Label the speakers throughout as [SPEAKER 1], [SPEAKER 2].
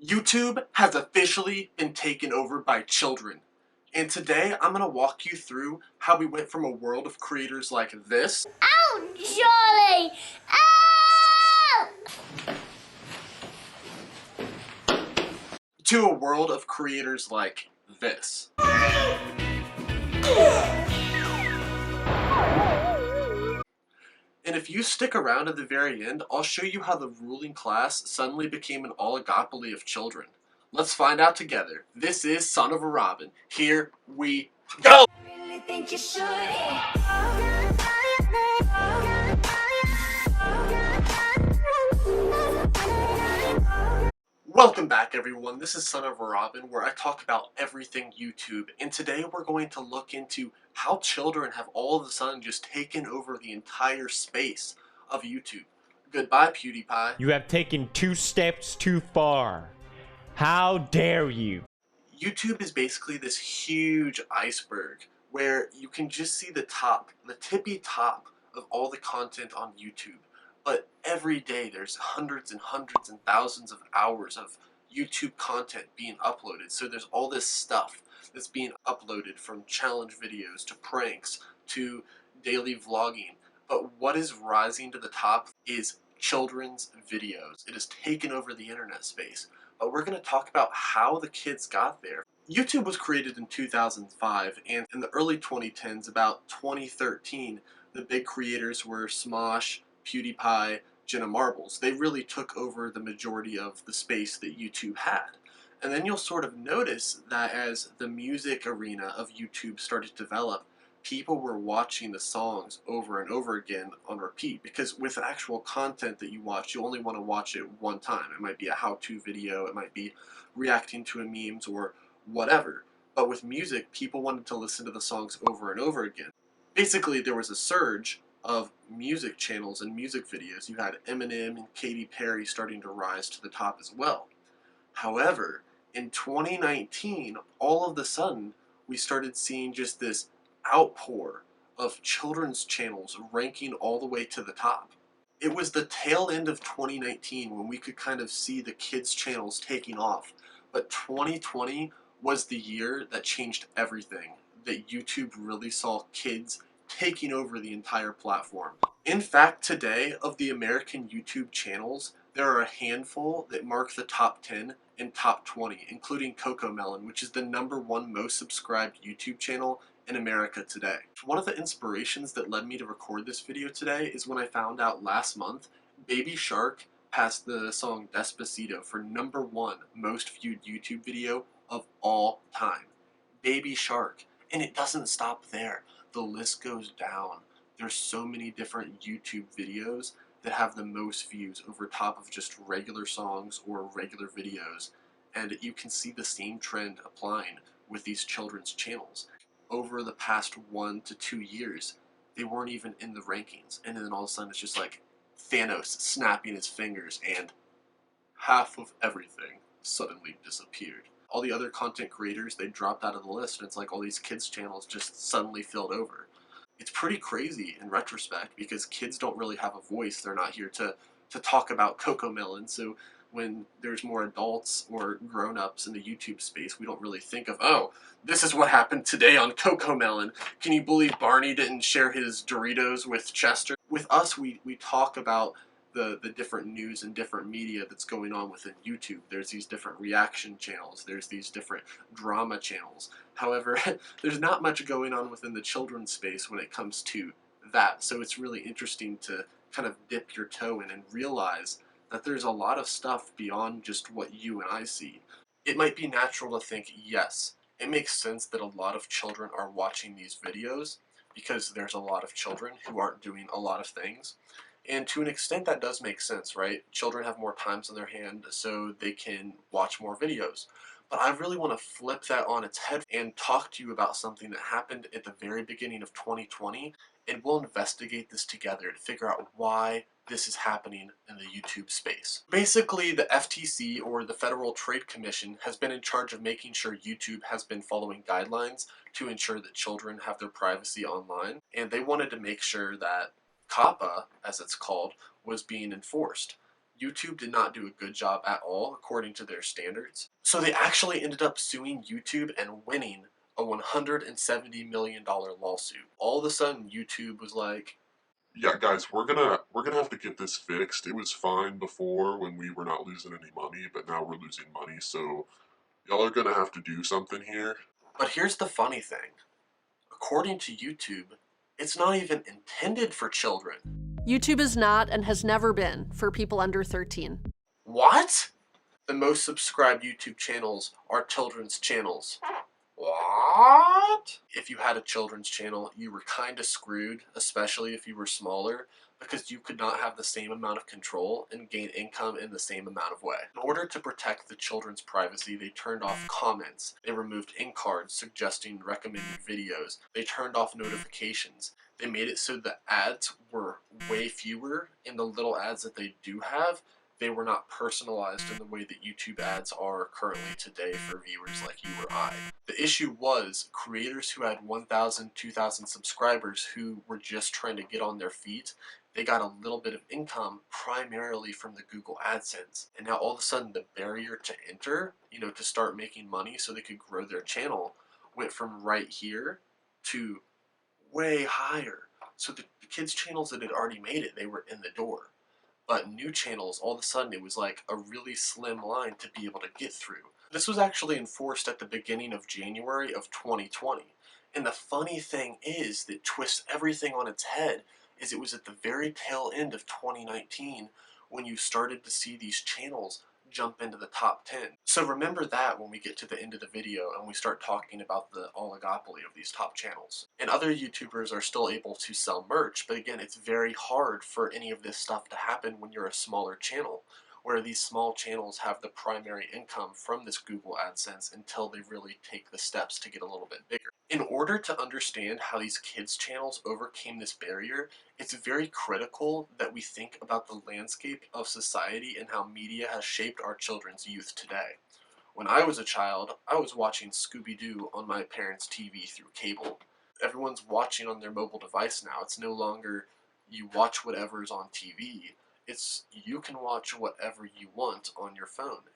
[SPEAKER 1] YouTube has officially been taken over by children. And today I'm going to walk you through how we went from a world of creators like this
[SPEAKER 2] Oh, Charlie!
[SPEAKER 1] to a world of creators like this. And if you stick around at the very end, I'll show you how the ruling class suddenly became an oligopoly of children. Let's find out together. This is Son of a Robin. Here we go!
[SPEAKER 2] I really think you should.
[SPEAKER 1] Welcome back everyone, this is Son of a Robin where I talk about everything YouTube, and today we're going to look into how children have all of a sudden just taken over the entire space of YouTube. Goodbye Pewdiepie.
[SPEAKER 3] You have taken 2 steps too far. How dare you?
[SPEAKER 1] YouTube is basically this huge iceberg where you can just see the top, the tippy top of all the content on YouTube. But every day there's hundreds and hundreds and thousands of hours of YouTube content being uploaded. So there's all this stuff that's being uploaded, from challenge videos to pranks to daily vlogging. But what is rising to the top is children's videos. It has taken over the internet space. But we're going to talk about how the kids got there. YouTube was created in 2005, and in the early 2010s, about 2013, the big creators were Smosh, PewDiePie, Jenna Marbles. They really took over the majority of the space that YouTube had. And then you'll sort of notice that as the music arena of YouTube started to develop, people were watching the songs over and over again on repeat, because with actual content that you watch, you only want to watch it one time. It might be a how-to video, it might be reacting to a memes or whatever. But with music, people wanted to listen to the songs over and over again. Basically, there was a surge of music channels and music videos. You had Eminem and Katy Perry starting to rise to the top as well. However, in 2019, all of a sudden, we started seeing just this outpour of children's channels ranking all the way to the top. It was the tail end of 2019 when we could kind of see the kids' channels taking off, but 2020 was the year that changed everything, that YouTube really saw kids taking over the entire platform. In fact, today, of the American YouTube channels, there are a handful that mark the top 10 and top 20, including CoComelon, which is the #1 most subscribed YouTube channel in America today. One of the inspirations that led me to record this video today is when I found out last month Baby Shark passed the song Despacito for #1 most viewed YouTube video of all time. Baby Shark. And it doesn't stop there. The list goes down. There's so many different YouTube videos that have the most views over top of just regular songs or regular videos. And you can see the same trend applying with these children's channels. Over the past 1 to 2 years, they weren't even in the rankings. And then all of a sudden it's just like Thanos snapping his fingers and half of everything suddenly disappeared. All the other content creators, they dropped out of the list, and it's like all these kids channels just suddenly filled over. It's pretty crazy in retrospect, because kids don't really have a voice. They're not here to talk about CoComelon, so when there's more adults or grown-ups in the YouTube space, we don't really think of, oh, this is what happened today on CoComelon. Can you believe Barney didn't share his Doritos with Chester? With us, we talk about the different news and different media that's going on within YouTube. There's these different reaction channels, there's these different drama channels. However, there's not much going on within the children's space when it comes to that, so it's really interesting to kind of dip your toe in and realize that there's a lot of stuff beyond just what you and I see. It might be natural to think, yes, it makes sense that a lot of children are watching these videos because there's a lot of children who aren't doing a lot of things. And to an extent that does make sense, right? Children have more times on their hand, so they can watch more videos. But I really want to flip that on its head and talk to you about something that happened at the very beginning of 2020, and we'll investigate this together to figure out why this is happening in the YouTube space. Basically, the FTC, or the Federal Trade Commission, has been in charge of making sure YouTube has been following guidelines to ensure that children have their privacy online, and they wanted to make sure that Coppa, as it's called, was being enforced. YouTube did not do a good job at all according to their standards. So they actually ended up suing YouTube and winning a $170 million lawsuit. All of a sudden YouTube was like,
[SPEAKER 4] yeah, guys, we're gonna have to get this fixed. It was fine before when we were not losing any money, but now we're losing money, so y'all are gonna have to do something here.
[SPEAKER 1] but here's the funny thing. According to YouTube, it's not even intended for children.
[SPEAKER 5] YouTube is not and has never been for people under 13.
[SPEAKER 1] What? The most subscribed YouTube channels are children's channels. What? If you had a children's channel, you were kind of screwed, especially if you were smaller, because you could not have the same amount of control and gain income in the same amount of way. In order to protect the children's privacy, they turned off comments, they removed ink cards suggesting recommended videos, they turned off notifications, they made it so the ads were way fewer, and the little ads that they do have, they were not personalized in the way that YouTube ads are currently today for viewers like you or I. The issue was creators who had 1,000, 2,000 subscribers who were just trying to get on their feet, they got a little bit of income primarily from the Google AdSense. And now all of a sudden the barrier to enter, to start making money so they could grow their channel went from right here to way higher. So the kids' channels that had already made it, they were in the door. But new channels, all of a sudden it was like a really slim line to be able to get through. This was actually enforced at the beginning of January of 2020. And the funny thing is that twists everything on its head is it was at the very tail end of 2019 when you started to see these channels jump into the top 10. So remember that when we get to the end of the video and we start talking about the oligopoly of these top channels. And other YouTubers are still able to sell merch, but again, it's very hard for any of this stuff to happen when you're a smaller channel, where these small channels have the primary income from this Google AdSense until they really take the steps to get a little bit bigger. In order to understand how these kids' channels overcame this barrier, it's very critical that we think about the landscape of society and how media has shaped our children's youth today. When I was a child, I was watching Scooby-Doo on my parents' TV through cable. Everyone's watching on their mobile device now. It's no longer you watch whatever's on TV. It's you can watch whatever you want on your phone.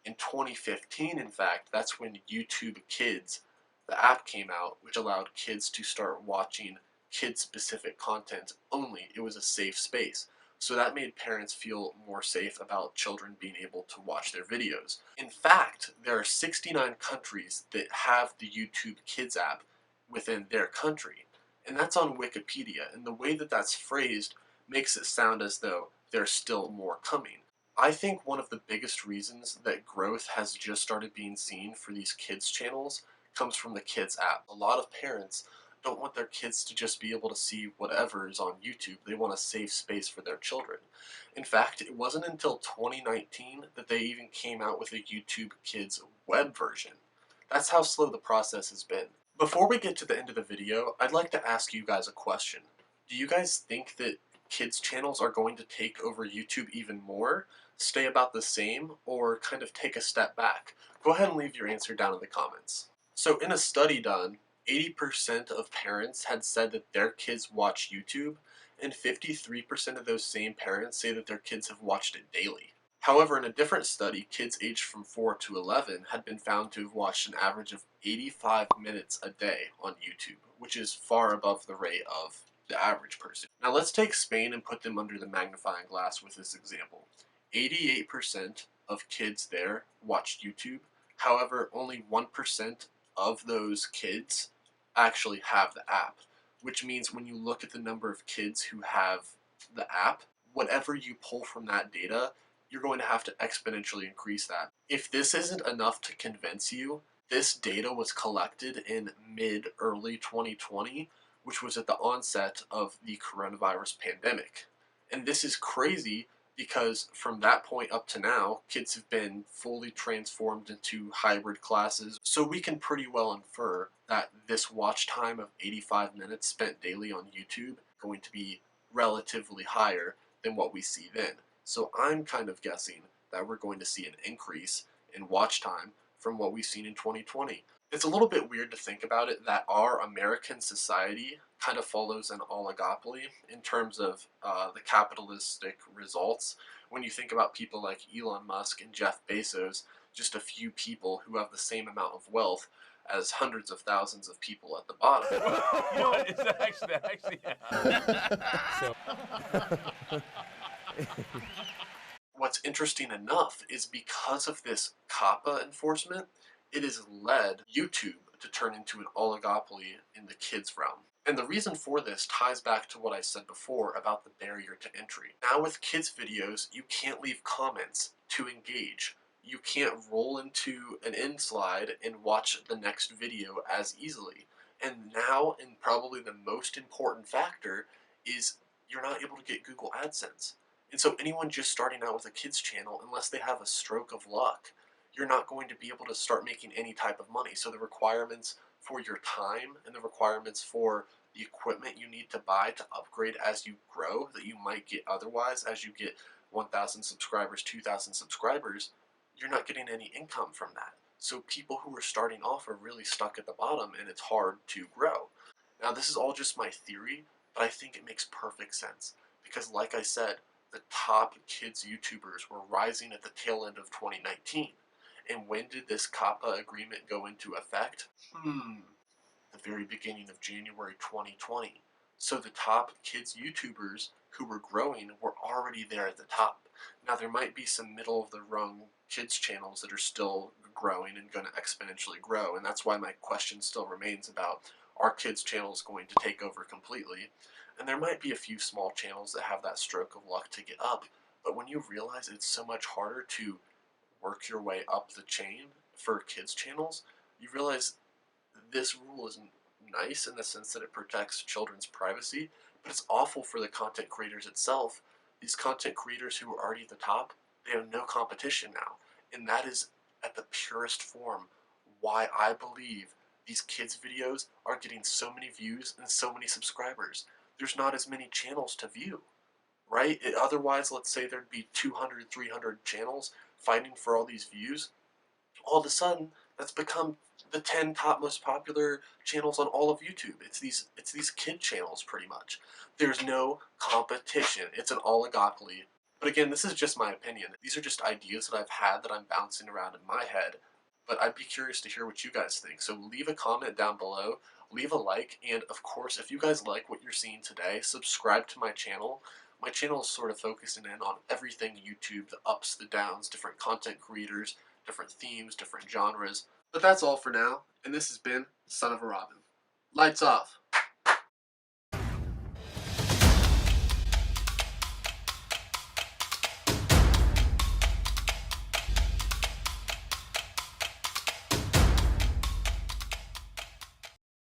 [SPEAKER 1] In 2015, in fact, that's when YouTube Kids, the app, came out, which allowed kids to start watching kid-specific content only. It was a safe space. So that made parents feel more safe about children being able to watch their videos. In fact, there are 69 countries that have the YouTube Kids app within their country. And that's on Wikipedia. And the way that that's phrased makes it sound as though there's still more coming. I think one of the biggest reasons that growth has just started being seen for these kids channels comes from the kids app. A lot of parents don't want their kids to just be able to see whatever is on YouTube. They want a safe space for their children. In fact, it wasn't until 2019 that they even came out with a YouTube Kids web version. That's how slow the process has been. Before we get to the end of the video, I'd like to ask you guys a question. Do you guys think that kids channels are going to take over YouTube even more, stay about the same, or kind of take a step back? Go ahead and leave your answer down in the comments. So in a study done, 80% of parents had said that their kids watch YouTube, and 53% of those same parents say that their kids have watched it daily. However, in a different study, kids aged from 4 to 11 had been found to have watched an average of 85 minutes a day on YouTube, which is far above the rate of the average person. Now let's take Spain and put them under the magnifying glass with this example. 88% of kids there watched YouTube. However, only 1% of those kids actually have the app, which means when you look at the number of kids who have the app, whatever you pull from that data, you're going to have to exponentially increase that. If this isn't enough to convince you, this data was collected in mid-early 2020, which was at the onset of the coronavirus pandemic. And this is crazy because from that point up to now, kids have been fully transformed into hybrid classes. So we can pretty well infer that this watch time of 85 minutes spent daily on YouTube is going to be relatively higher than what we see then. So I'm kind of guessing that we're going to see an increase in watch time from what we've seen in 2020. It's a little bit weird to think about it that our American society kind of follows an oligopoly in terms of the capitalistic results. When you think about people like Elon Musk and Jeff Bezos, just a few people who have the same amount of wealth as hundreds of thousands of people at the bottom.
[SPEAKER 6] You know what? It's actually
[SPEAKER 1] What's interesting enough is because of this Coppa enforcement, it has led YouTube to turn into an oligopoly in the kids realm. And the reason for this ties back to what I said before about the barrier to entry. Now with kids videos, you can't leave comments to engage. You can't roll into an end slide and watch the next video as easily. And now, and probably the most important factor, is you're not able to get Google AdSense. And so anyone just starting out with a kids channel, unless they have a stroke of luck, you're not going to be able to start making any type of money. So the requirements for your time and the requirements for the equipment you need to buy to upgrade as you grow that you might get otherwise as you get 1,000 subscribers, 2,000 subscribers, you're not getting any income from that. So people who are starting off are really stuck at the bottom and it's hard to grow. Now this is all just my theory, but I think it makes perfect sense because like I said, the top kids YouTubers were rising at the tail end of 2019. And when did this Coppa agreement go into effect? The very beginning of January 2020. So the top kids YouTubers who were growing were already there at the top. Now there might be some middle of the rung kids channels that are still growing and going to exponentially grow, and that's why my question still remains about, are kids channels going to take over completely? And there might be a few small channels that have that stroke of luck to get up, but when you realize it's so much harder to work your way up the chain for kids channels, you realize this rule is nice in the sense that it protects children's privacy, but it's awful for the content creators itself. These content creators who are already at the top, they have no competition now. And that is, at the purest form, why I believe these kids videos are getting so many views and so many subscribers. There's not as many channels to view, right? Otherwise, let's say there'd be 200, 300 channels fighting for all these views. All of a sudden, that's become the 10 top most popular channels on all of YouTube. It's these kid channels pretty much. There's no competition. It's an oligopoly. But again, this is just my opinion. These are just ideas that I've had that I'm bouncing around in my head. But I'd be curious to hear what you guys think. So leave a comment down below, leave a like, and of course, if you guys like what you're seeing today, subscribe to my channel. My channel is sort of focusing in on everything YouTube, the ups, the downs, different content creators, different themes, different genres. But that's all for now, and this has been Son of a Robin. Lights off!